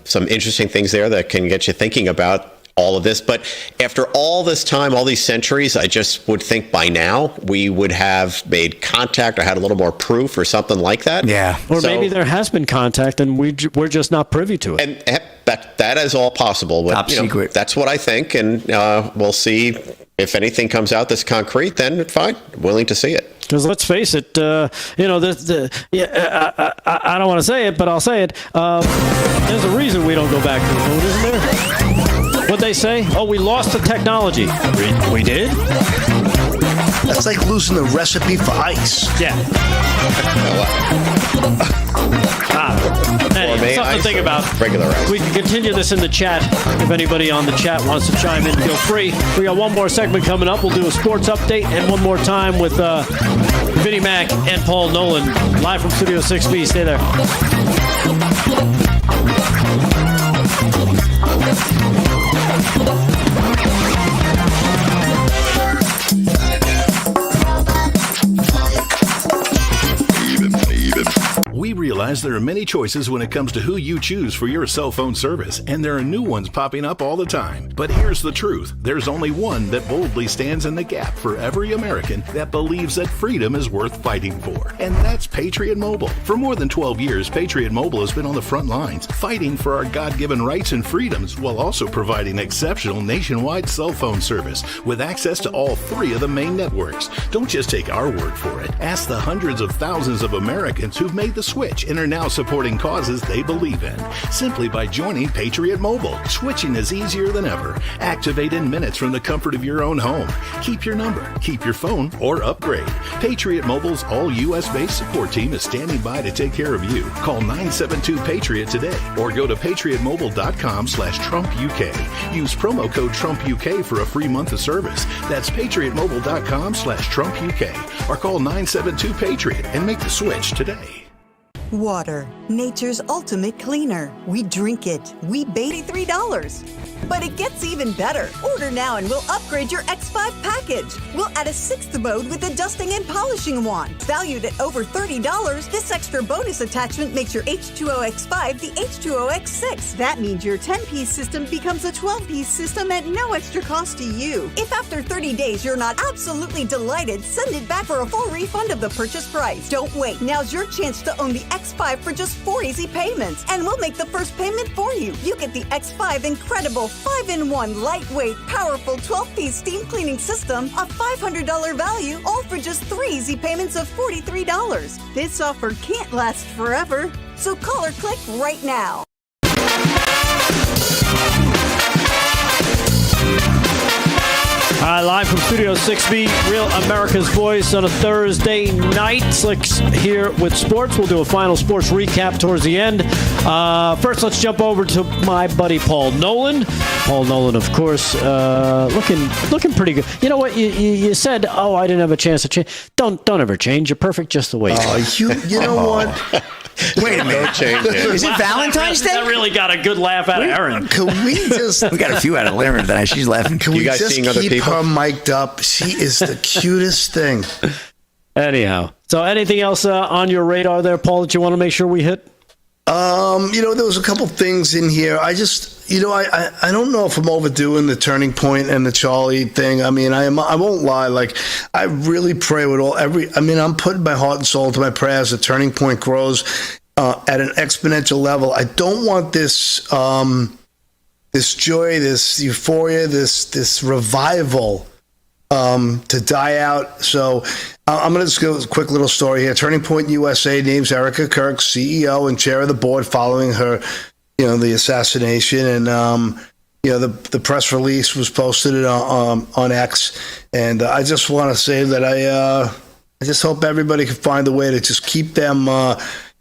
some interesting things there that can get you thinking about all of this. But after all this time, all these centuries, I just would think by now we would have made contact or had a little more proof or something like that. Yeah. Or maybe there has been contact and we're just not privy to it. And that is all possible. But, Top secret. That's what I think. And we'll see if anything comes out that's concrete, then fine. Willing to see it. Because let's face it, I don't want to say it, but I'll say it. There's a reason we don't go back to the moon, isn't there? What'd they say? Oh, we lost the technology. We did? That's like losing the recipe for ice. Yeah. Anyway, something to think about. Regular ice. We can continue this in the chat. If anybody on the chat wants to chime in, feel free. We got one more segment coming up. We'll do a sports update and one more time with Vinnie Mac and Paul Nolan live from Studio 6B. Stay there. We realize there are many choices when it comes to who you choose for your cell phone service, and there are new ones popping up all the time. But here's the truth. There's only one that boldly stands in the gap for every American that believes that freedom is worth fighting for. And that's Patriot Mobile. For more than 12 years, Patriot Mobile has been on the front lines, fighting for our God-given rights and freedoms, while also providing exceptional nationwide cell phone service with access to all 3 of the main networks. Don't just take our word for it. Ask the hundreds of thousands of Americans who've made the switch and are now supporting causes they believe in. Simply by joining Patriot Mobile, switching is easier than ever. Activate in minutes from the comfort of your own home. Keep your number, keep your phone, or upgrade. Patriot Mobile's all U.S.-based support team is standing by to take care of you. Call 972-PATRIOT today or go to patriotmobile.com/TrumpUK. Use promo code TrumpUK for a free month of service. That's patriotmobile.com/TrumpUK or call 972-PATRIOT and make the switch today. Water, nature's ultimate cleaner. We drink it. We bathe $83. But it gets even better. Order now and we'll upgrade your X5 package. We'll add a 6th mode with a dusting and polishing wand. Valued at over $30, this extra bonus attachment makes your H2O X5 the H2O X6. That means your 10-piece system becomes a 12-piece system at no extra cost to you. If after 30 days you're not absolutely delighted, send it back for a full refund of the purchase price. Don't wait. Now's your chance to own the X5 for just 4 easy payments. And we'll make the first payment for you. You get the X5 incredible 5-in-1 lightweight, powerful 12-piece steam cleaning system, a $500 value, all for just 3 easy payments of $43. This offer can't last forever, so call or click right now. Live from Studio 6B, Real America's Voice on a Thursday night. Slicks here with sports. We'll do a final sports recap towards the end. First, let's jump over to my buddy Paul Nolan. Paul Nolan, of course, looking pretty good. You know what? You said, "Oh, I didn't have a chance to change." Don't ever change. You're perfect just the way you are. You know what? Wait a minute. Change it. Is it Valentine's Day? That really got a good laugh out of Erin. Can we just... We got a few out of Erin tonight. She's laughing. Can we guys just seeing other keep people? her mic'd up? She is the cutest thing. Anyhow, so anything else on your radar there, Paul, that you want to make sure we hit? There was a couple things in here. I just, I don't know if I'm overdoing the turning point and the Charlie thing. I mean, I won't lie. Like, I really pray with I'm putting my heart and soul into my prayers. The turning point grows at an exponential level. I don't want this joy, this euphoria, this revival to die out. So I'm going to just go with a quick little story here. Turning Point USA names Erica Kirk CEO and chair of the board following her, the assassination. And, the press release was posted on X. And I just want to say that I just hope everybody can find a way to just keep them,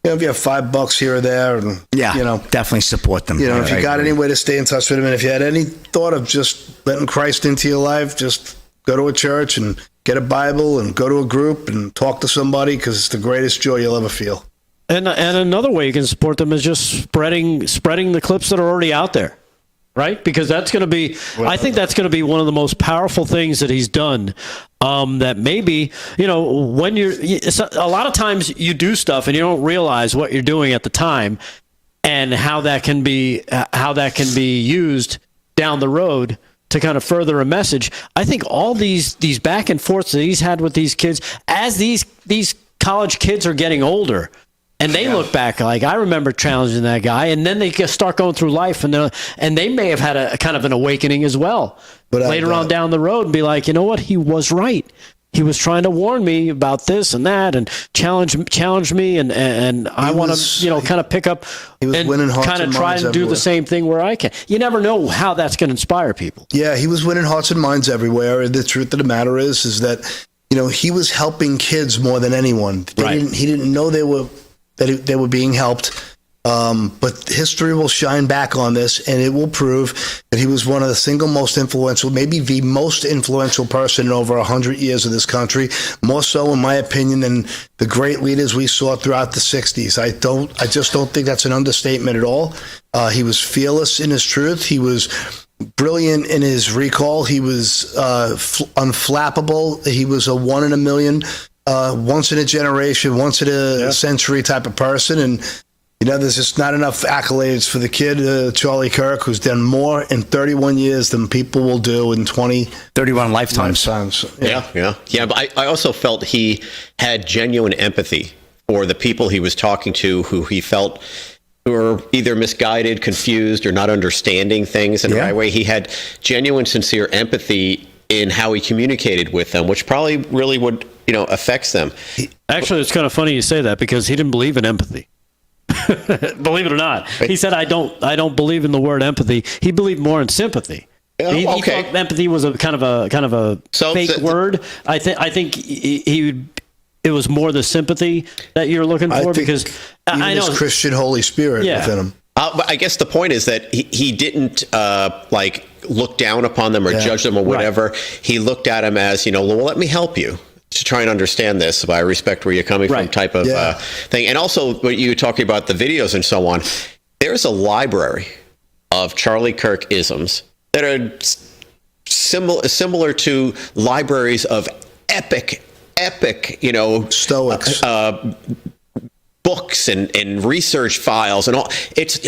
if you have $5 here or there. And, definitely support them. If you got any way to stay in touch with them, and if you had any thought of just letting Christ into your life, just go to a church and get a Bible and go to a group and talk to somebody, because it's the greatest joy you'll ever feel. And another way you can support them is just spreading the clips that are already out there, right? Because that's going to be, I think that's going to be one of the most powerful things that he's done. That maybe, when a lot of times you do stuff and you don't realize what you're doing at the time. and how that can be used down the road to kind of further a message. I think all these back and forths that he's had with these kids, as these college kids are getting older, and they look back like, I remember challenging that guy, and then they just start going through life, and they may have had a kind of an awakening as well, but later on down the road, and be like, you know what, he was right. He was trying to warn me about this and that, and challenge me, and I want to, kind of pick up and kind of try and do the same thing where I can. You never know how that's going to inspire people. Yeah, he was winning hearts and minds everywhere. The truth of the matter is that he was helping kids more than anyone. He didn't know they were being helped. But history will shine back on this, and it will prove that he was one of the single most influential, maybe the most influential person in over 100 years of this country, more so, in my opinion, than the great leaders we saw throughout the 60s. I just don't think that's an understatement at all. He was fearless in his truth. He was brilliant in his recall. He was unflappable. He was a one in a million, once in a generation, once in a century type of person, and there's just not enough accolades for the kid, Charlie Kirk, who's done more in 31 years than people will do in 31 lifetimes. Yeah. But I also felt he had genuine empathy for the people he was talking to, who he felt were either misguided, confused, or not understanding things in the right way. He had genuine, sincere empathy in how he communicated with them, which probably really would, affects them. Actually, it's kind of funny you say that, because he didn't believe in empathy. Believe it or not, he said, "I don't believe in the word empathy." He believed more in sympathy. He thought empathy was a kind of a fake word. I think it was more the sympathy that you're looking for, because I know his Christian Holy Spirit within him. But I guess the point is that he didn't look down upon them or judge them or whatever. Right. He looked at them as, well, let me help you to try and understand this. I respect where you're coming from type of thing. And also what you were talking about, the videos and so on, there's a library of Charlie Kirk isms that are similar to libraries of epic, Stoics. Books and research files and all. It's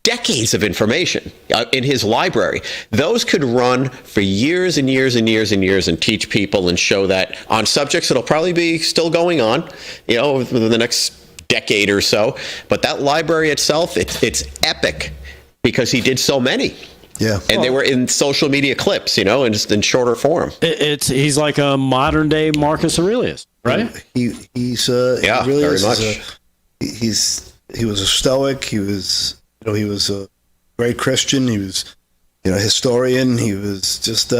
decades of information in his library. Those could run for years and years and years and years and teach people and show that on subjects that'll probably be still going on, within the next decade or so. But that library itself, it's epic because he did so many. Yeah. And they were in social media clips, in shorter form. He's like a modern day Marcus Aurelius, right? He's very much. He was a Stoic. He was a great Christian. He was, a historian. He was just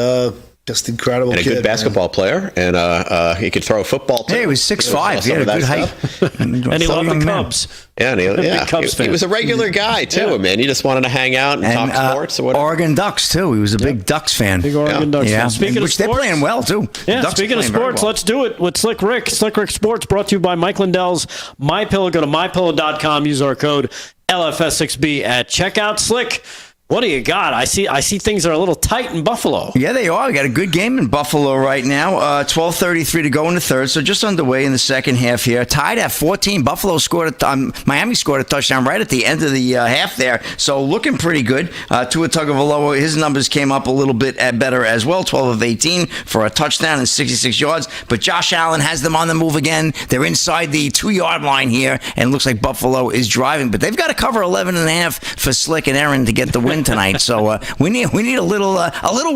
incredible. And a good basketball player, and he could throw a football too. Hey, he was 6'5". He had a good height. And he loved the Cubs. Yeah, he was a regular guy too, man. He just wanted to hang out and talk sports or whatever. Oregon Ducks too. He was a big Ducks fan. Big Oregon Ducks fan. Speaking of sports, they're playing well too. Yeah, speaking of sports, let's do it with Slick Rick. Slick Rick Sports, brought to you by Mike Lindell's MyPillow. Go to mypillow.com. Use our code LFS6B at checkout. Slick, what do you got? I see things are a little tight in Buffalo. Yeah, they are. We got a good game in Buffalo right now. 12:33 to go in the third, so just underway in the second half here. Tied at 14. Buffalo scored Miami scored a touchdown right at the end of the half there, so looking pretty good. Tua Tagovailoa, his numbers came up a little bit better as well. 12 of 18 for a touchdown and 66 yards. But Josh Allen has them on the move again. They're inside the 2-yard line here, and it looks like Buffalo is driving. But they've got to cover 11.5 for Slick and Aaron to get the win tonight. So we need a little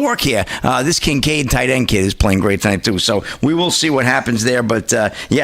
work here. This Kincaid tight end kid is playing great tonight too. So we will see what happens there. But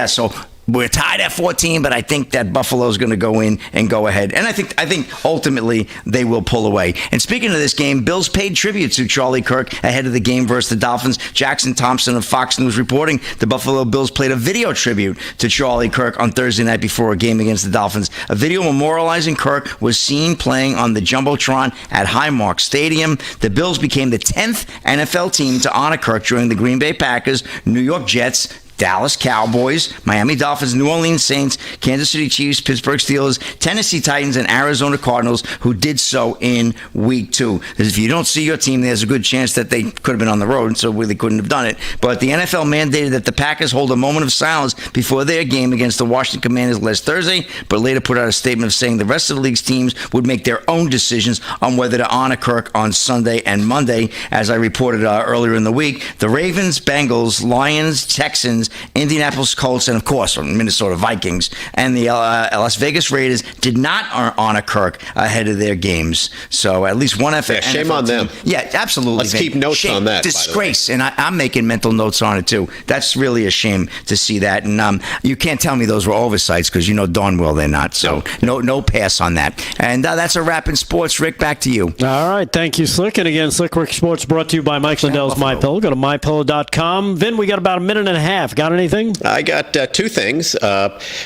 so we're tied at 14, but I think that Buffalo's going to go in and go ahead. And I think ultimately they will pull away. And speaking of this game, Bills paid tribute to Charlie Kirk ahead of the game versus the Dolphins. Jackson Thompson of Fox News reporting the Buffalo Bills played a video tribute to Charlie Kirk on Thursday night before a game against the Dolphins. A video memorializing Kirk was seen playing on the Jumbotron at Highmark Stadium. The Bills became the 10th NFL team to honor Kirk during the Green Bay Packers, New York Jets, Dallas Cowboys, Miami Dolphins, New Orleans Saints, Kansas City Chiefs, Pittsburgh Steelers, Tennessee Titans, and Arizona Cardinals, who did so in week 2. If you don't see your team, there's a good chance that they could have been on the road, so they couldn't have done it. But the NFL mandated that the Packers hold a moment of silence before their game against the Washington Commanders last Thursday, but later put out a statement of saying the rest of the league's teams would make their own decisions on whether to honor Kirk on Sunday and Monday. As I reported earlier in the week, the Ravens, Bengals, Lions, Texans, Indianapolis Colts, and of course Minnesota Vikings and the Las Vegas Raiders did not honor Kirk ahead of their games. So at least one NFL. Yeah, shame on them. Yeah, absolutely. Let's keep notes on that. Disgrace, and I'm making mental notes on it too. That's really a shame to see that, and you can't tell me those were oversights because you know darn well they're not. So no pass on that. And that's a wrap in sports. Rick, back to you. All right, thank you, Slick. And again, Slick Rick Sports brought to you by Mike Lindell's MyPillow. Go to mypillow.com. Vin, we got about a minute and a half. Got anything? I got 2 things.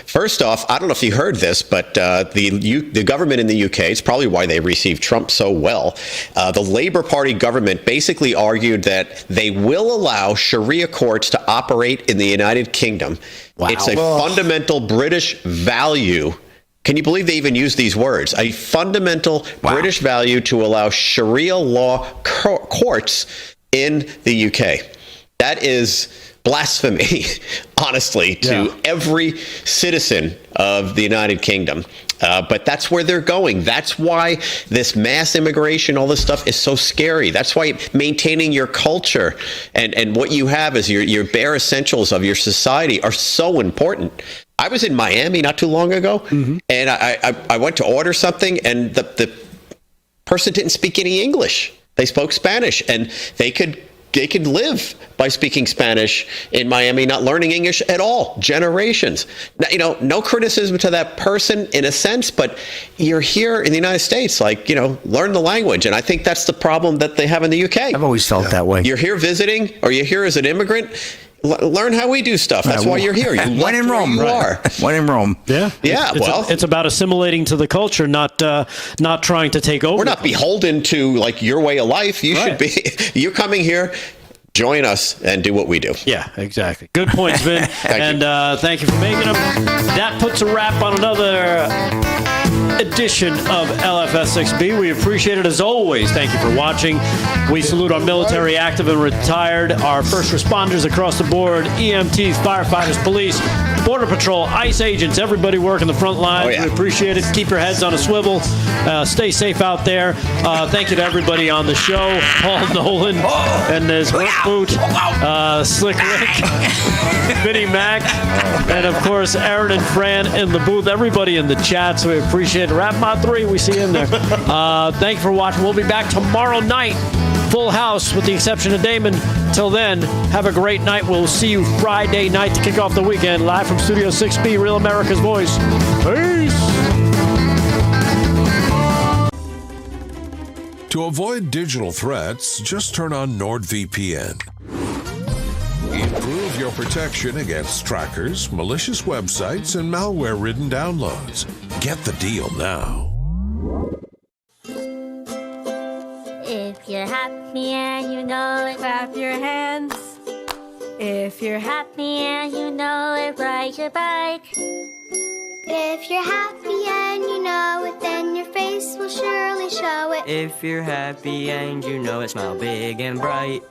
First off, I don't know if you heard this, but the government in the UK, it's probably why they received Trump so well. The Labour Party government basically argued that they will allow Sharia courts to operate in the United Kingdom. Wow. It's a fundamental British value. Can you believe they even use these words? A fundamental British value to allow Sharia law courts in the UK. That is blasphemy, honestly, to every citizen of the United Kingdom. But that's where they're going. That's why this mass immigration, all this stuff is so scary. That's why maintaining your culture and what you have as your bare essentials of your society are so important. I was in Miami not too long ago, and I went to order something, and the person didn't speak any English. They spoke Spanish, and they could live by speaking Spanish in Miami, not learning English at all. Generations. Now, no criticism to that person in a sense, but you're here in the United States, learn the language. And I think that's the problem that they have in the UK. I've always felt that way. You're here visiting, or you're here as an immigrant. Learn how we do stuff. That's why you're here. You when in Rome, When in Rome. Yeah. It's about assimilating to the culture, not trying to take over. We're not beholden to your way of life. You should be. You're coming here. Join us and do what we do. Yeah, exactly. Good points, Vin. Thank you for making them. That puts a wrap on another edition of LFS6B. We appreciate it as always. Thank you for watching. We salute our military, active and retired, our first responders across the board, EMTs, firefighters, police, Border Patrol, ICE agents, everybody working the front lines. We appreciate it. Keep your heads on a swivel. Stay safe out there. Thank you to everybody on the show. Paul Nolan and his work boot, Slick Rick, Vinnie Mac, and of course Aaron and Fran in the booth. Everybody in the chat, so we appreciate it. Wrap Mod 3, we see you in there. Thank you for watching. We'll be back tomorrow night. Full house with the exception of Damon. Till then, have a great night. We'll see you Friday night to kick off the weekend. Live from Studio 6B, Real America's Voice. Peace. To avoid digital threats, just turn on NordVPN. Improve your protection against trackers, malicious websites, and malware-ridden downloads. Get the deal now. If you're happy and you know it, clap your hands. If you're happy and you know it, ride your bike. If you're happy and you know it, then your face will surely show it. If you're happy and you know it, smile big and bright.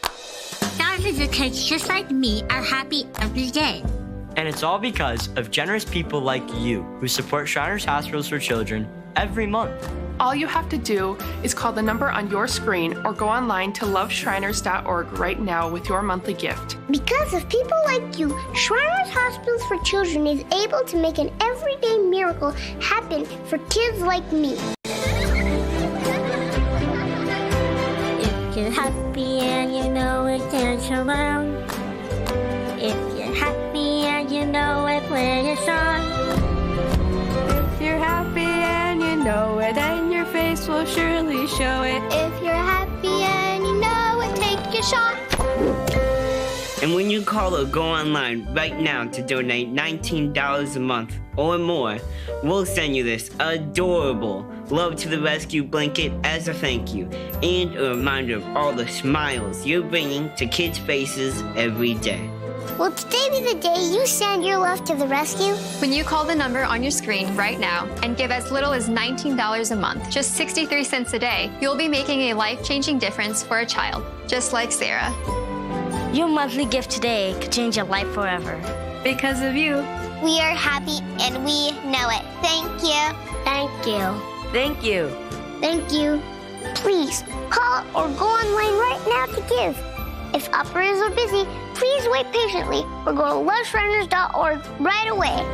Thousands of kids just like me are happy every day. And it's all because of generous people like you who support Shriners Hospitals for Children every month. All you have to do is call the number on your screen or go online to loveshriners.org right now with your monthly gift. Because of people like you, Shriners Hospitals for Children is able to make an everyday miracle happen for kids like me. If you're happy and you know it, dance around. If you're happy and you know it, play a song. If you're happy and you know it, then your face will surely show it. If you're happy and you know it, take your shot. And when you call or go online right now to donate $19 a month or more, we'll send you this adorable Love to the Rescue blanket as a thank you and a reminder of all the smiles you're bringing to kids' faces every day. Will today be the day you send your love to the rescue? When you call the number on your screen right now and give as little as $19 a month, just 63 cents a day, you'll be making a life-changing difference for a child, just like Sarah. Your monthly gift today could change your life forever. Because of you. We are happy and we know it. Thank you. Thank you. Thank you. Thank you. Please call or go online right now to give. If operators are busy, please wait patiently or go to loveshriners.org right away.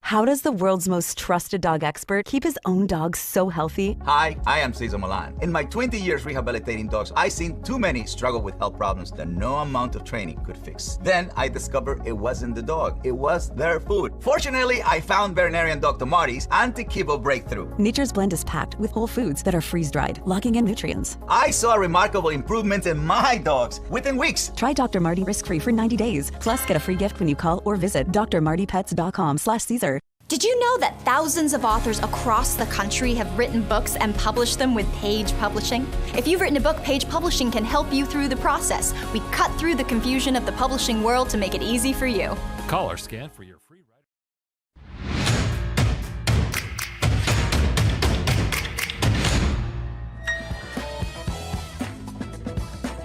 How does the world's most trusted dog expert keep his own dog so healthy? Hi, I am Cesar Milan. In my 20 years rehabilitating dogs, I've seen too many struggle with health problems that no amount of training could fix. Then I discovered it wasn't the dog, it was their food. Fortunately, I found veterinarian Dr. Marty's anti-kibble breakthrough. Nature's Blend is packed with whole foods that are freeze-dried, locking in nutrients. I saw remarkable improvements in my dogs within weeks. Try Dr. Marty risk-free for 90 days. Plus, get a free gift when you call or visit drmartypets.com/Caesar. Did you know that thousands of authors across the country have written books and published them with Page Publishing? If you've written a book, Page Publishing can help you through the process. We cut through the confusion of the publishing world to make it easy for you. Call or scan for your free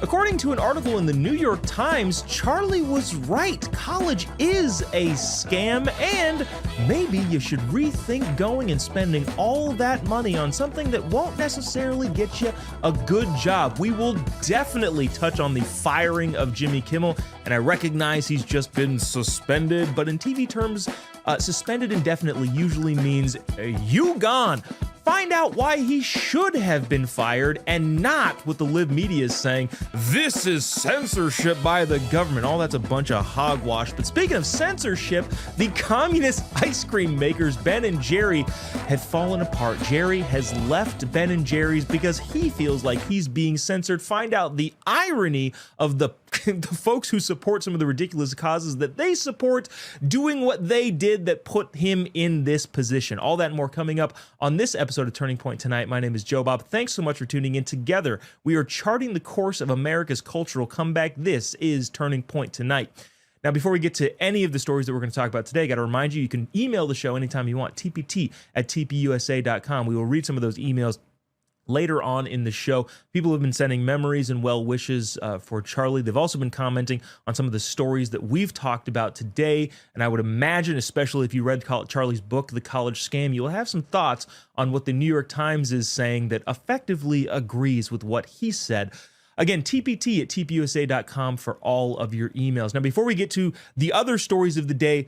According to an article in the New York Times, Charlie was right. College is a scam, and maybe you should rethink going and spending all that money on something that won't necessarily get you a good job. We will definitely touch on the firing of Jimmy Kimmel, and I recognize he's just been suspended, but in TV terms, suspended indefinitely usually means you gone. Find out why he should have been fired and not what the Live media is saying. This is censorship by the government. All that's a bunch of hogwash. But speaking of censorship, the communist ice cream makers Ben and Jerry have fallen apart. Jerry has left Ben and Jerry's because he feels like he's being censored. Find out the irony of the folks who support some of the ridiculous causes that they support doing what they did that put him in this position. All that and more coming up on this episode of Turning Point tonight. My name is Joe Bob. Thanks so much for tuning in. Together, we are charting the course of America's cultural comeback. This is Turning Point tonight. Now, before we get to any of the stories that we're going to talk about today, I got to remind you, you can email the show anytime you want, tpt@tpusa.com. We will read some of those emails later on in the show. People have been sending memories and well wishes for Charlie. They've also been commenting on some of the stories that we've talked about today. And I would imagine, especially if you read Charlie's book, The College Scam, you'll have some thoughts on what the New York Times is saying that effectively agrees with what he said. Again, tpt@tpusa.com for all of your emails. Now, before we get to the other stories of the day,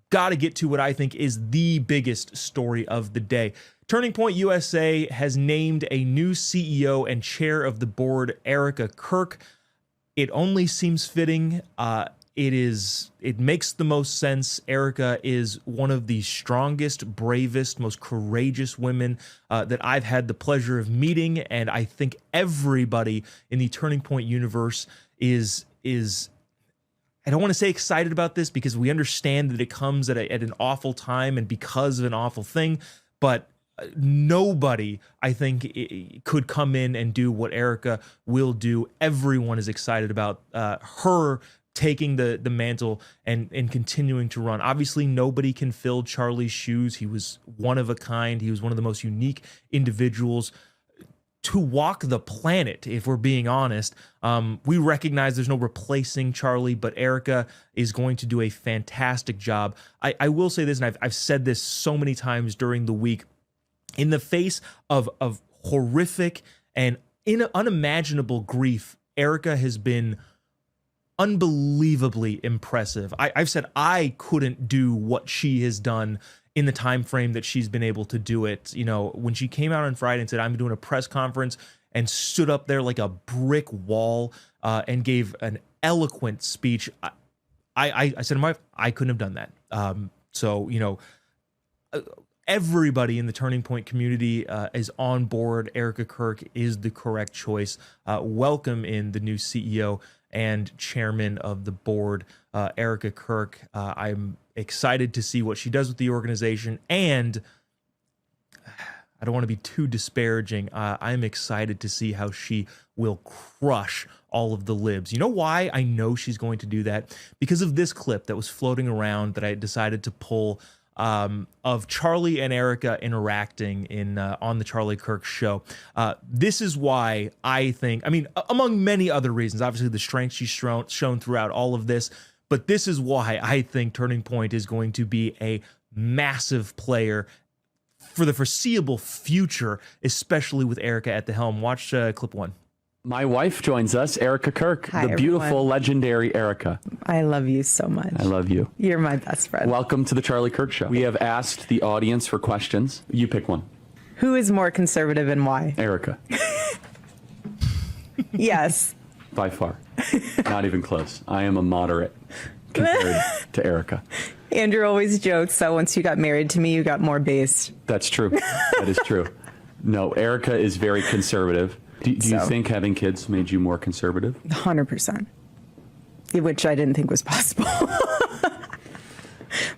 got to get to what I think is the biggest story of the day. Turning Point USA has named a new CEO and chair of the board, Erica Kirk. It only seems fitting. It makes the most sense. Erica is one of the strongest, bravest, most courageous women that I've had the pleasure of meeting, and I think everybody in the Turning Point universe is I don't want to say excited about this because we understand that it comes at an awful time and because of an awful thing, but nobody, I think, could come in and do what Erica will do. Everyone is excited about her taking the mantle and continuing to run. Obviously, nobody can fill Charlie's shoes. He was one of a kind. He was one of the most unique individuals to walk the planet, if we're being honest. We recognize there's no replacing Charlie, but Erica is going to do a fantastic job. I will say this, and I've said this so many times during the week, in the face of horrific and unimaginable grief, Erica has been unbelievably impressive. I've said I couldn't do what she has done in the time frame that she's been able to do it. You know, when she came out on Friday and said, I'm doing a press conference, and stood up there like a brick wall and gave an eloquent speech, I said to my wife, I couldn't have done that. So, you know, everybody in the Turning Point community is on board. Erica Kirk is the correct choice. Welcome in the new CEO and chairman of the board, Erica Kirk. I'm excited to see what she does with the organization, and I don't want to be too disparaging. I'm excited to see how she will crush all of the libs. You know why I know she's going to do that? Because of this clip that was floating around that I decided to pull of Charlie and Erica interacting on the Charlie Kirk show. This is why I think, I mean, among many other reasons, obviously the strength she's shown throughout all of this, but this is why I think Turning Point is going to be a massive player for the foreseeable future, especially with Erica at the helm. Watch clip 1. My wife joins us, Erica Kirk, Hi, the beautiful, everyone. legendary Erica. I love you so much. I love you. You're my best friend. Welcome to the Charlie Kirk Show. We have asked the audience for questions. You pick one. Who is more conservative and why? Erica, Yes. by far. Not even close. I am a moderate compared to Erica. Andrew always jokes, so once you got married to me, you got more based. That's true. That is true. No, Erica is very conservative. Do you So. think having kids made you more conservative? 100%. Which I didn't think was possible.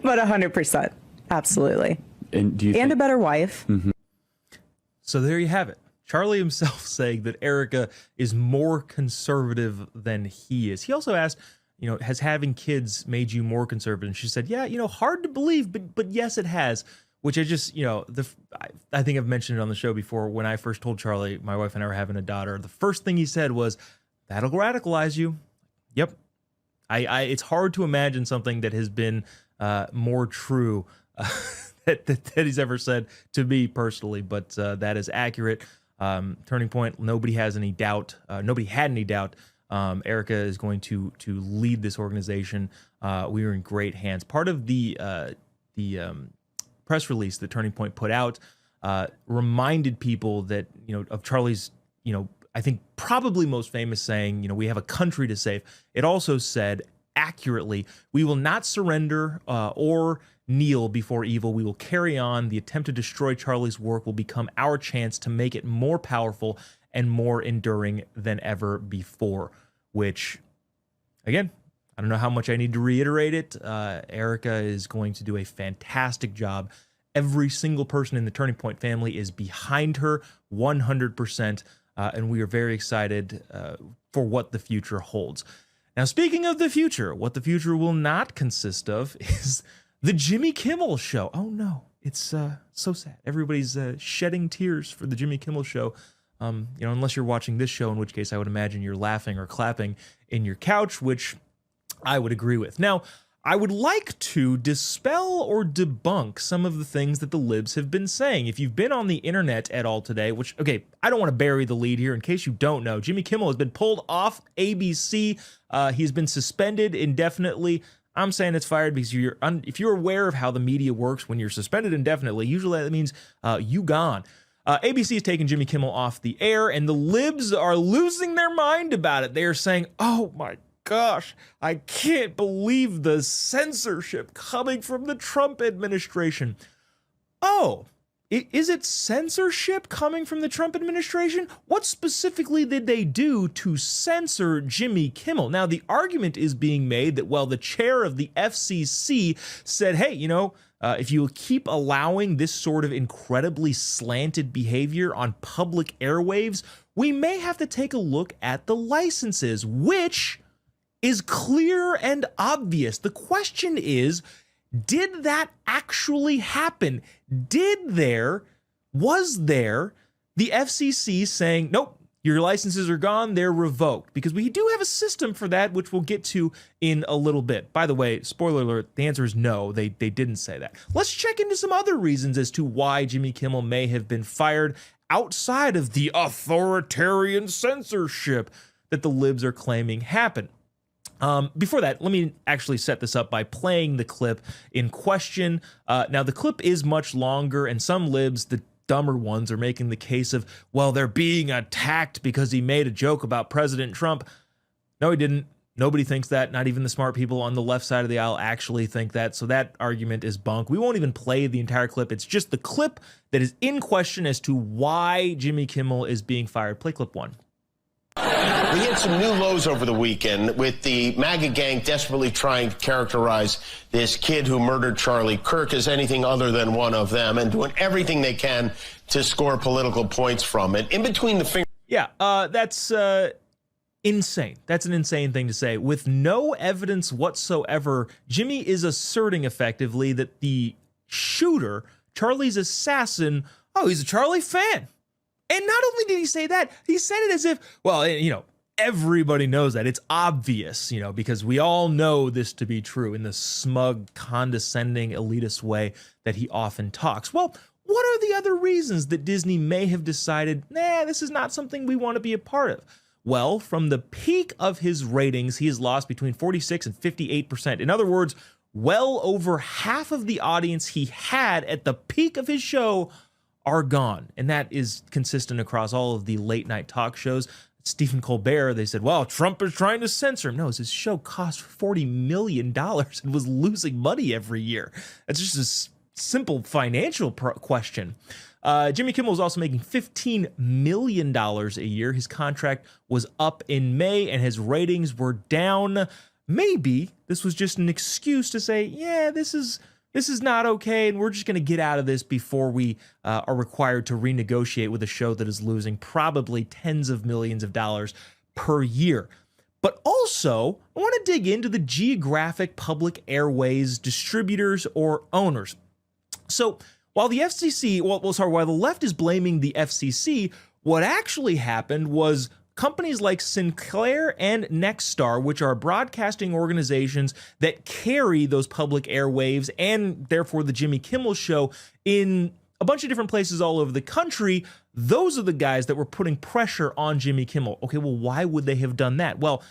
But 100%. Absolutely. And do you And a better wife. Mm-hmm. So there you have it. Charlie himself saying that Erica is more conservative than he is. He also asked, has having kids made you more conservative? And she said, yeah, hard to believe, but yes, it has. Which I just, I think I've mentioned it on the show before. When I first told Charlie, my wife and I were having a daughter, the first thing he said was, that'll radicalize you. Yep. It's hard to imagine something that has been more true that he's ever said to me personally, but that is accurate. Turning Point, nobody has any doubt. Nobody had any doubt. Erica is going to lead this organization. We are in great hands. Part of the press release that Turning Point put out reminded people that, of Charlie's, I think probably most famous saying, we have a country to save. It also said accurately, we will not surrender or kneel before evil. We will carry on. The attempt to destroy Charlie's work will become our chance to make it more powerful and more enduring than ever before, which, again, I don't know how much I need to reiterate it. Erica is going to do a fantastic job. Every single person in the Turning Point family is behind her 100%, and we are very excited for what the future holds. Now, speaking of the future, what the future will not consist of is the Jimmy Kimmel Show. Oh, no, it's so sad. Everybody's shedding tears for the Jimmy Kimmel Show. Unless you're watching this show, in which case I would imagine you're laughing or clapping in your couch, which I would agree with. Now, I would like to dispel or debunk some of the things that the libs have been saying. If you've been on the internet at all today, which, okay, I don't want to bury the lead here. In case you don't know, Jimmy Kimmel has been pulled off ABC. He's been suspended indefinitely. I'm saying it's fired because if you're aware of how the media works when you're suspended indefinitely, usually that means you gone. ABC has taken Jimmy Kimmel off the air, and the libs are losing their mind about it. They are saying, oh my gosh, I can't believe the censorship coming from the Trump administration. Oh, is it censorship coming from the Trump administration? What specifically did they do to censor Jimmy Kimmel? Now, the argument is being made that, well, the chair of the FCC said, hey, if you keep allowing this sort of incredibly slanted behavior on public airwaves, we may have to take a look at the licenses, which is clear and obvious. The question is, did that actually happen? Was there the FCC saying, nope, your licenses are gone, they're revoked? Because we do have a system for that, which we'll get to in a little bit. By the way, spoiler alert, the answer is no, they didn't say that. Let's check into some other reasons as to why Jimmy Kimmel may have been fired outside of the authoritarian censorship that the libs are claiming happened. Before that, let me actually set this up by playing the clip in question. Now, the clip is much longer, and some libs, the dumber ones, are making the case of, well, they're being attacked because he made a joke about President Trump. No, he didn't. Nobody thinks that. Not even the smart people on the left side of the aisle actually think that. So that argument is bunk. We won't even play the entire clip. It's just the clip that is in question as to why Jimmy Kimmel is being fired. Play clip 1. We had some new lows over the weekend with the MAGA gang desperately trying to characterize this kid who murdered Charlie Kirk as anything other than one of them and doing everything they can to score political points from it. In between the fingers. Yeah, that's insane. That's an insane thing to say. With no evidence whatsoever, Jimmy is asserting effectively that the shooter, Charlie's assassin, he's a Charlie fan. And not only did he say that, he said it as if, well, everybody knows that. It's obvious, because we all know this to be true in the smug, condescending, elitist way that he often talks. Well, what are the other reasons that Disney may have decided, this is not something we want to be a part of? Well, from the peak of his ratings, he has lost between 46 and 58%. In other words, well over half of the audience he had at the peak of his show are gone. And that is consistent across all of the late night talk shows. Stephen Colbert, they said, well, Trump is trying to censor him. No, his show cost $40 million and was losing money every year. That's just a simple financial question. Jimmy Kimmel was also making $15 million a year. His contract was up in May and his ratings were down. Maybe this was just an excuse to say, this is not okay, and we're just going to get out of this before we are required to renegotiate with a show that is losing probably tens of millions of dollars per year. But also, I want to dig into the geographic public airways distributors or owners. So while the FCC, while the left is blaming the FCC, what actually happened was companies like Sinclair and Nexstar, which are broadcasting organizations that carry those public airwaves and therefore the Jimmy Kimmel Show in a bunch of different places all over the country, those are the guys that were putting pressure on Jimmy Kimmel. Okay, well, why would they have done that? Well,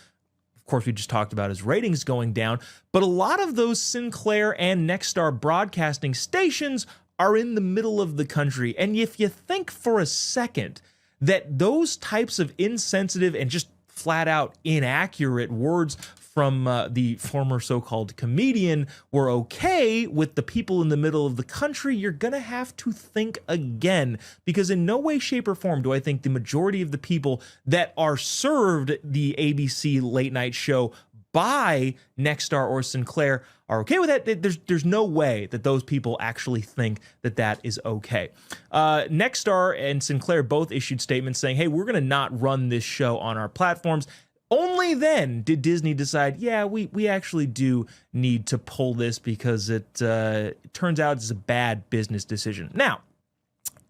of course, we just talked about his ratings going down, but a lot of those Sinclair and Nexstar broadcasting stations are in the middle of the country. And if you think for a second that those types of insensitive and just flat out inaccurate words from the former so-called comedian were okay with the people in the middle of the country, you're going to have to think again, because in no way, shape, or form do I think the majority of the people that are served the ABC late night show by Nexstar or Sinclair are okay with that. There's no way that those people actually think that that is okay. Nexstar and Sinclair both issued statements saying, hey, we're going to not run this show on our platforms. Only then did Disney decide, we actually do need to pull this because it turns out it's a bad business decision. Now,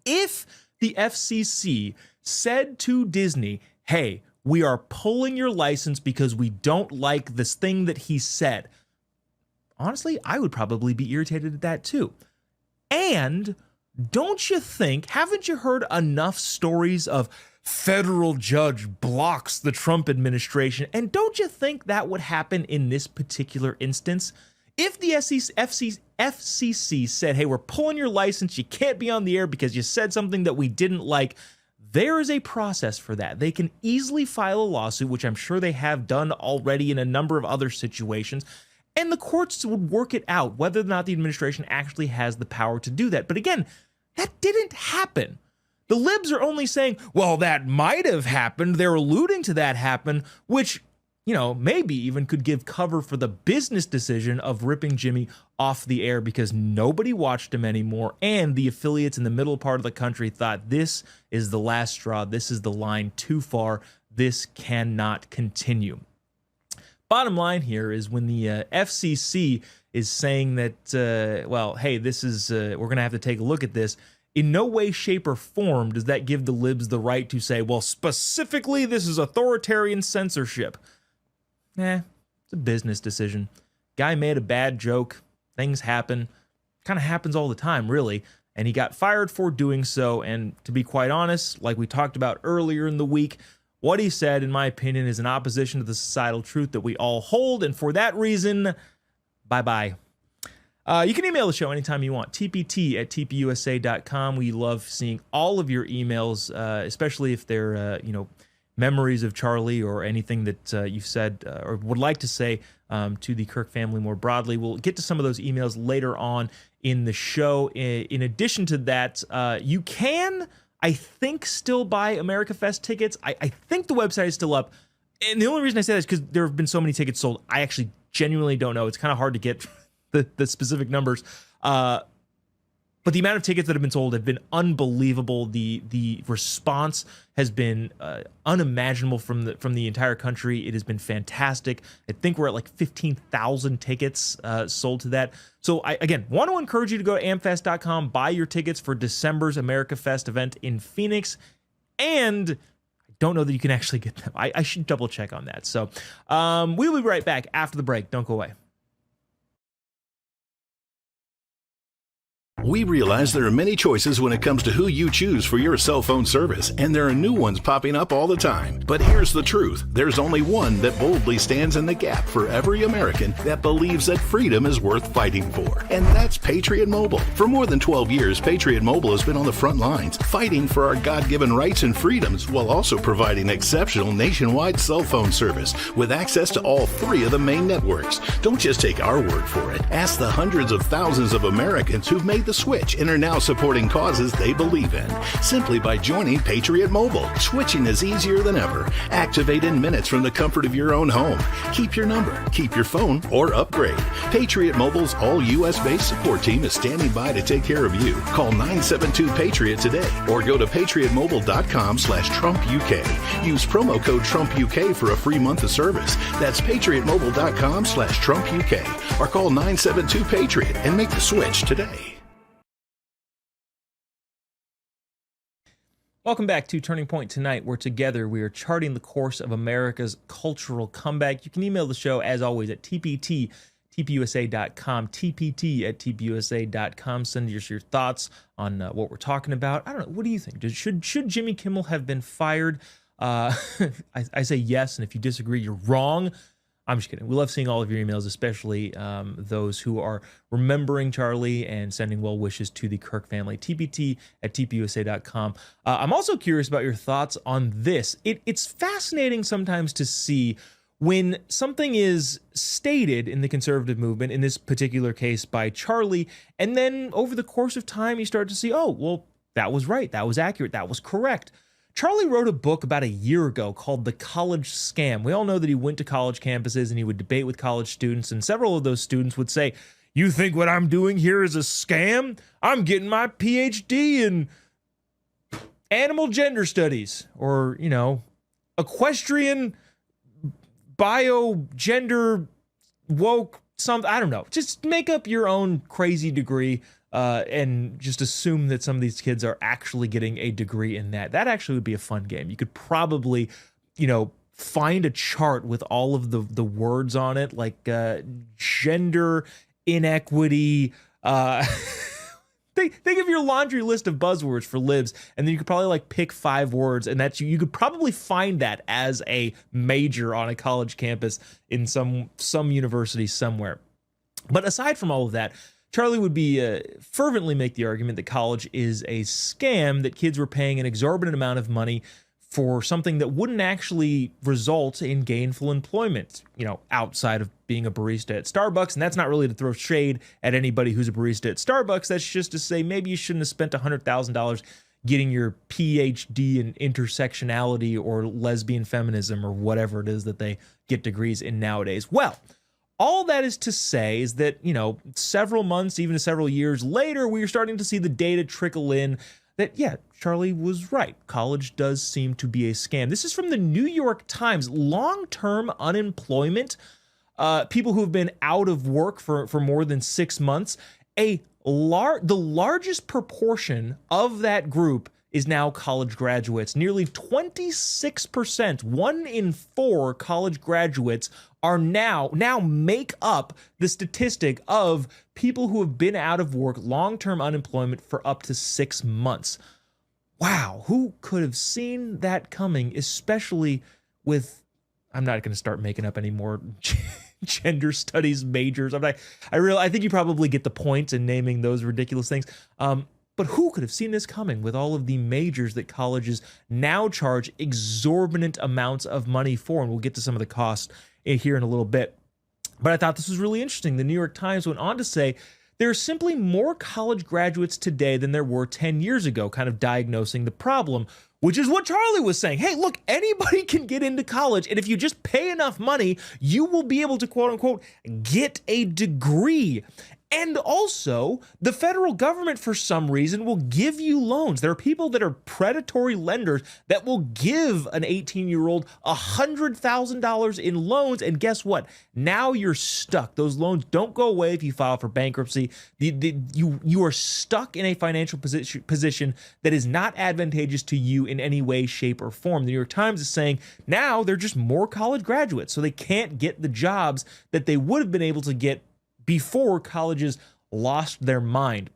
if the FCC said to Disney, hey, we are pulling your license because we don't like this thing that he said, honestly, I would probably be irritated at that too. And don't you think, haven't you heard enough stories of federal judge blocks the Trump administration? And don't you think that would happen in this particular instance? If the FCC said, hey, we're pulling your license, you can't be on the air because you said something that we didn't like, there is a process for that. They can easily file a lawsuit, which I'm sure they have done already in a number of other situations, and the courts would work it out whether or not the administration actually has the power to do that. But again, that didn't happen. The libs are only saying, well, that might have happened. They're alluding to that happen, which, maybe even could give cover for the business decision of ripping Jimmy off the air because nobody watched him anymore. And the affiliates in the middle part of the country thought this is the last straw. This is the line too far. This cannot continue. Bottom line here is when the FCC is saying that, hey, this is, we're going to have to take a look at this. In no way, shape, or form does that give the libs the right to say, well, specifically, this is authoritarian censorship. It's a business decision. Guy made a bad joke. Things happen. Kind of happens all the time, really. And he got fired for doing so. And to be quite honest, like we talked about earlier in the week, what he said, in my opinion, is in opposition to the societal truth that we all hold. And for that reason, bye-bye. You can email the show anytime you want, tpt@tpusa.com. We love seeing all of your emails, especially if they're, memories of Charlie or anything that you've said or would like to say to the Kirk family more broadly. We'll get to some of those emails later on in the show. In addition to that, you can, I think, still buy America Fest tickets. I think the website is still up. And the only reason I say that is because there have been so many tickets sold. I actually genuinely don't know. It's kind of hard to get the specific numbers. But the amount of tickets that have been sold have been unbelievable. The response has been unimaginable from the entire country. It has been fantastic. I think we're at like 15,000 tickets sold to that. So I, again, want to encourage you to go to amfest.com, buy your tickets for December's America Fest event in Phoenix. And I don't know that you can actually get them. I should double check on that. So we will be right back after the break. Don't go away. We realize there are many choices when it comes to who you choose for your cell phone service, and there are new ones popping up all the time. But here's the truth. There's only one that boldly stands in the gap for every American that believes that freedom is worth fighting for. And that's Patriot Mobile. For more than 12 years, Patriot Mobile has been on the front lines, fighting for our God-given rights and freedoms, while also providing exceptional nationwide cell phone service with access to all 3 of the main networks. Don't just take our word for it. Ask the hundreds of thousands of Americans who've made the switch and are now supporting causes they believe in. Simply by joining Patriot Mobile, switching is easier than ever. Activate in minutes from the comfort of your own home. Keep your number, keep your phone, or upgrade. Patriot Mobile's all U.S.-based support team is standing by to take care of you. Call 972-PATRIOT today or go to patriotmobile.com/TrumpUK. Use promo code TrumpUK for a free month of service. That's patriotmobile.com/TrumpUK or call 972-PATRIOT and make the switch today. Welcome back to Turning Point Tonight, where together we are charting the course of America's cultural comeback. You can email the show, as always, at tpt@tpusa.com, tpt@tpusa.com. Send us your thoughts on what we're talking about. I don't know. What do you think? Should Jimmy Kimmel have been fired? I say yes, and if you disagree, you're wrong. I'm just kidding. We love seeing all of your emails, especially those who are remembering Charlie and sending well wishes to the Kirk family. tpt@tpusa.com. I'm also curious about your thoughts on this. It's fascinating sometimes to see when something is stated in the conservative movement, in this particular case by Charlie, and then over the course of time, you start to see, oh, well, that was right. That was accurate. That was correct. Charlie wrote a book about a year ago called The College Scam. We all know that he went to college campuses and he would debate with college students, and several of those students would say, "You think what I'm doing here is a scam? I'm getting my PhD in animal gender studies," or, equestrian bio-gender woke something. I don't know. Just make up your own crazy degree. And just assume that some of these kids are actually getting a degree in that. That actually would be a fun game. You could probably, find a chart with all of the words on it, like gender inequity. Think of your laundry list of buzzwords for libs, and then you could probably pick 5 words, and that's you could probably find that as a major on a college campus in some university somewhere. But aside from all of that, Charlie would fervently make the argument that college is a scam, that kids were paying an exorbitant amount of money for something that wouldn't actually result in gainful employment, outside of being a barista at Starbucks. And that's not really to throw shade at anybody who's a barista at Starbucks. That's just to say maybe you shouldn't have spent $100,000 getting your PhD in intersectionality or lesbian feminism or whatever it is that they get degrees in nowadays. Well, all that is to say is that, several months, even several years later, we are starting to see the data trickle in that, yeah, Charlie was right. College does seem to be a scam. This is from the New York Times. Long-term unemployment, people who have been out of work for more than 6 months, the largest proportion of that group is now college graduates. Nearly 26%, 1 in 4 college graduates are now make up the statistic of people who have been out of work, long-term unemployment for up to 6 months. Wow, who could have seen that coming, especially with, I'm not going to start making up any more gender studies majors. I think you probably get the point in naming those ridiculous things. But who could have seen this coming with all of the majors that colleges now charge exorbitant amounts of money for? And we'll get to some of the costs here in a little bit. But I thought this was really interesting. The New York Times went on to say there are simply more college graduates today than there were 10 years ago, kind of diagnosing the problem, which is what Charlie was saying. Hey, look, anybody can get into college, and if you just pay enough money, you will be able to, quote unquote, get a degree. And also, the federal government, for some reason, will give you loans. There are people that are predatory lenders that will give an 18-year-old $100,000 in loans. And guess what? Now you're stuck. Those loans don't go away if you file for bankruptcy. You are stuck in a financial position that is not advantageous to you in any way, shape, or form. The New York Times is saying now they're just more college graduates, so they can't get the jobs that they would have been able to get before colleges lost their mind.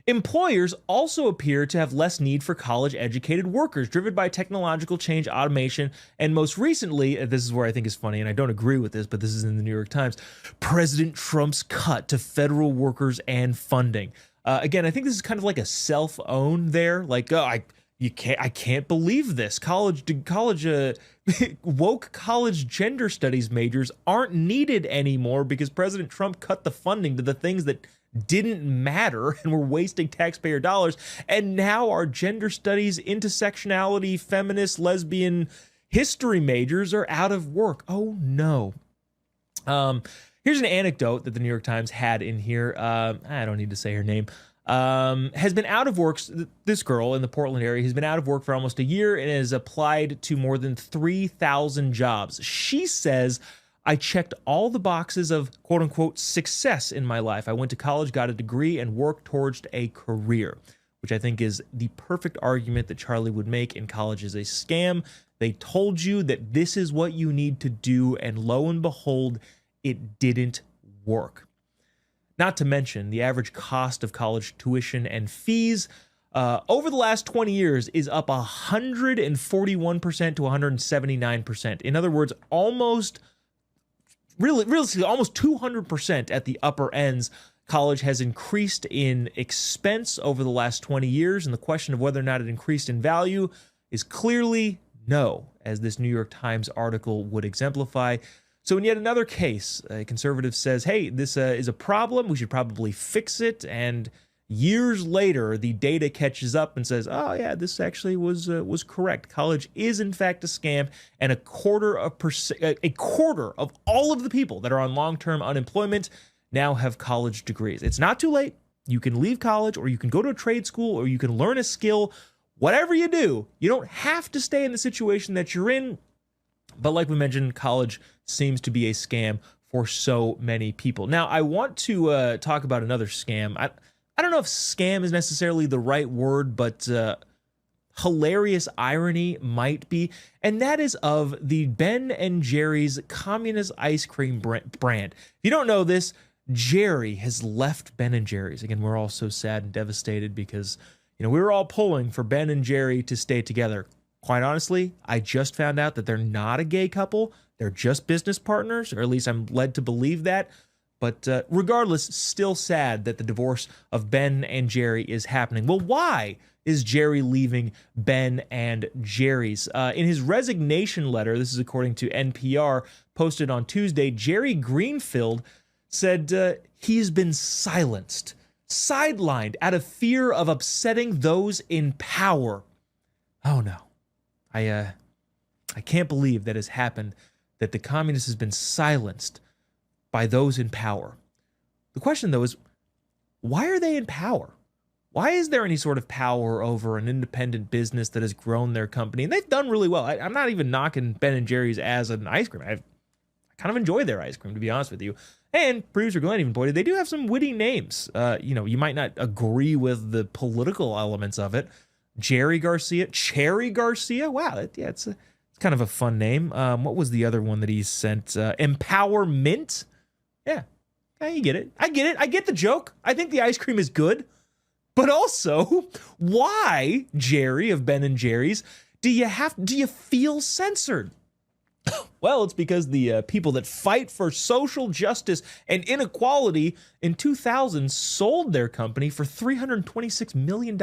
Employers also appear to have less need for college-educated workers, driven by technological change, automation, and most recently, this is where I think is funny, and I don't agree with this, but this is in the New York Times, President Trump's cut to federal workers and funding. Again, I think this is kind of like a self-own there, like, I can't believe this. Woke college gender studies majors aren't needed anymore because President Trump cut the funding to the things that didn't matter and were wasting taxpayer dollars. And now our gender studies, intersectionality, feminist, lesbian history majors are out of work. Oh no. Here's an anecdote that the New York Times had in here. I don't need to say her name. Has been out of work. This girl in the Portland area has been out of work for almost a year and has applied to more than 3,000 jobs. She says, I checked all the boxes of quote unquote success in my life. I went to college, got a degree, and worked towards a career, which I think is the perfect argument that Charlie would make. In college is a scam. They told you that this is what you need to do, and lo and behold, it didn't work. Not to mention, the average cost of college tuition and fees over the last 20 years is up 141% to 179%. In other words, almost 200% at the upper ends. College has increased in expense over the last 20 years, and the question of whether or not it increased in value is clearly no, as this New York Times article would exemplify. So in yet another case, a conservative says, hey, this is a problem. We should probably fix it. And years later, the data catches up and says, oh, yeah, this actually was correct. College is, in fact, a scam. And a quarter of all of the people that are on long-term unemployment now have college degrees. It's not too late. You can leave college, or you can go to a trade school, or you can learn a skill. Whatever you do, you don't have to stay in the situation that you're in. But like we mentioned, college seems to be a scam for so many people. Now, I want to talk about another scam. I don't know if scam is necessarily the right word, but hilarious irony might be. And that is of the Ben & Jerry's communist ice cream brand. If you don't know this, Jerry has left Ben & Jerry's. Again, we're all so sad and devastated because, we were all pulling for Ben & Jerry to stay together. Quite honestly, I just found out that they're not a gay couple. They're just business partners, or at least I'm led to believe that. But regardless, still sad that the divorce of Ben and Jerry is happening. Well, why is Jerry leaving Ben and Jerry's? In his resignation letter, this is according to NPR, posted on Tuesday, Jerry Greenfield said he's been silenced, sidelined out of fear of upsetting those in power. Oh no. I can't believe that has happened, that the communist has been silenced by those in power. The question, though, is why are they in power? Why is there any sort of power over an independent business that has grown their company? And they've done really well. I'm not even knocking Ben & Jerry's as an ice cream. I kind of enjoy their ice cream, to be honest with you. And producer Glenn even pointed, they do have some witty names. You might not agree with the political elements of it. Jerry Garcia, Cherry Garcia. Wow, it's kind of a fun name. What was the other one that he sent? Empowerment. Yeah, you get it. I get the joke. I think the ice cream is good. But also, why, Jerry of Ben & Jerry's, do you feel censored? Well, it's because the people that fight for social justice and inequality in 2000 sold their company for $326 million.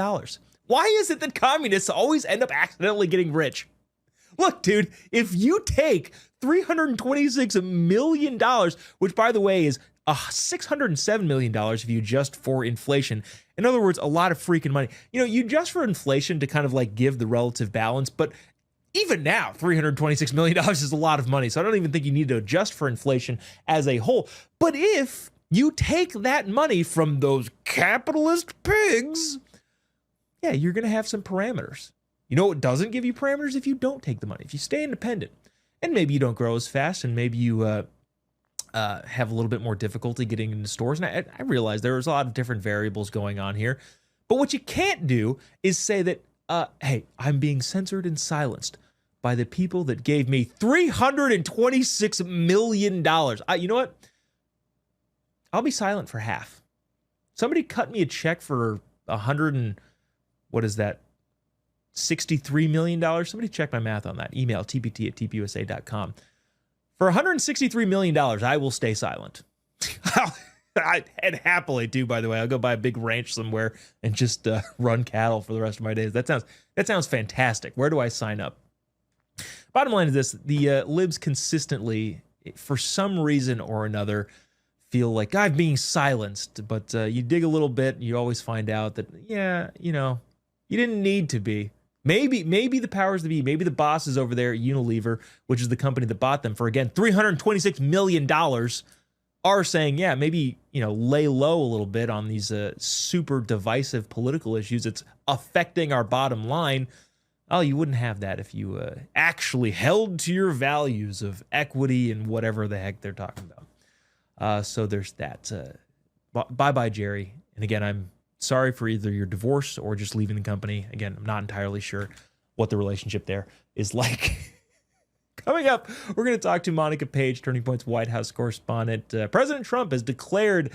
Why is it that communists always end up accidentally getting rich? Look, dude, if you take $326 million, which, by the way, is $607 million if you adjust for inflation. In other words, a lot of freaking money. You know, you adjust for inflation to kind of like give the relative balance, but even now, $326 million is a lot of money. So I don't even think you need to adjust for inflation as a whole. But if you take that money from those capitalist pigs, yeah, you're going to have some parameters. You know what doesn't give you parameters? If you don't take the money, if you stay independent, and maybe you don't grow as fast, and maybe you have a little bit more difficulty getting into stores. And I realize there's a lot of different variables going on here. But what you can't do is say that, hey, I'm being censored and silenced by the people that gave me $326 million. You know what? I'll be silent for half. Somebody cut me a check for $63 million. Somebody check my math on that. Email tpt@tpusa.com. For $163 million, I will stay silent. And happily too, by the way. I'll go buy a big ranch somewhere and just run cattle for the rest of my days. That sounds fantastic. Where do I sign up? Bottom line is this: the libs consistently, for some reason or another, feel like I'm being silenced. But you dig a little bit, and you always find out that, yeah, you know, you didn't need to be. Maybe the powers that be, maybe the bosses over there at Unilever, which is the company that bought them for, again, $326 million, are saying, yeah, maybe, you know, lay low a little bit on these super divisive political issues. It's affecting our bottom line. Oh, you wouldn't have that if you actually held to your values of equity and whatever the heck they're talking about. So there's that. Bye-bye, Jerry. And again, I'm sorry for either your divorce or just leaving the company. Again, I'm not entirely sure what the relationship there is like. Coming up, we're going to talk to Monica Page, Turning Point's White House correspondent. President Trump has declared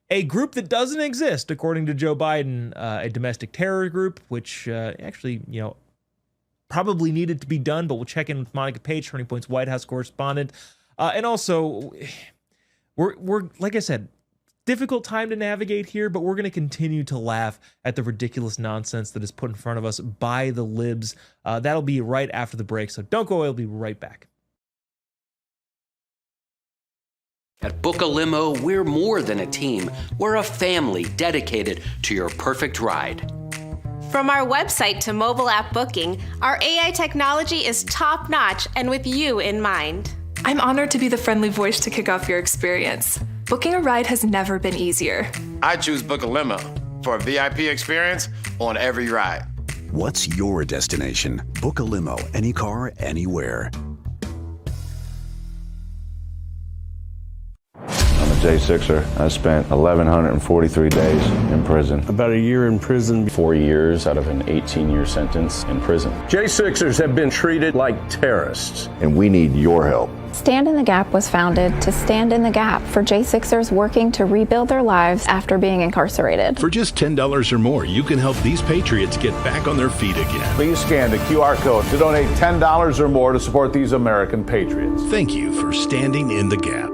a group that doesn't exist, according to Joe Biden, a domestic terror group, which actually, you know, probably needed to be done, but we'll check in with Monica Page, Turning Point's White House correspondent. And also, we're like I said, difficult time to navigate here, but we're going to continue to laugh at the ridiculous nonsense that is put in front of us by the libs. That'll be right after the break, so don't go away. We'll be right back. At Book a Limo, we're more than a team. We're a family dedicated to your perfect ride. From our website to mobile app booking, our AI technology is top-notch and with you in mind. I'm honored to be the friendly voice to kick off your experience. Booking a ride has never been easier. I choose Book a Limo for a VIP experience on every ride. What's your destination? Book a limo, any car, anywhere. I'm a J6er. I spent 1,143 days in prison. About a year in prison. 4 years out of an 18-year sentence in prison. J6ers have been treated like terrorists. And we need your help. Stand in the Gap was founded to stand in the gap for J6ers working to rebuild their lives after being incarcerated. For just $10 or more, you can help these patriots get back on their feet again. Please scan the QR code to donate $10 or more to support these American patriots. Thank you for standing in the gap.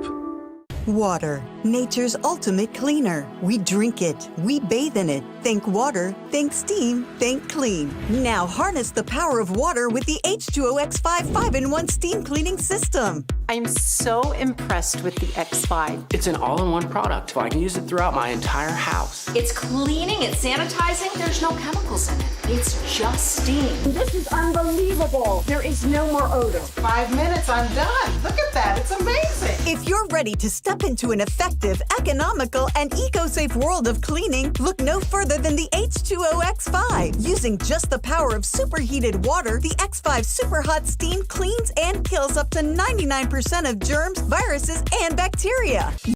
Water, nature's ultimate cleaner. We drink it, we bathe in it. Think water, think steam, think clean. Now harness the power of water with the H2O X5 5-in-1 steam cleaning system. I'm so impressed with the X5. It's an all-in-one product, so I can use it throughout my entire house. It's cleaning, it's sanitizing, there's no chemicals in it. It's just steam. This is unbelievable. There is no more odor. 5 minutes, I'm done. Look at that, it's amazing. If you're ready to step into an effective, economical, and eco-safe world of cleaning, look no further than the H2O X5. Using just the power of superheated water, the X5 Super Hot Steam cleans and kills up to 99% of germs, viruses, and bacteria.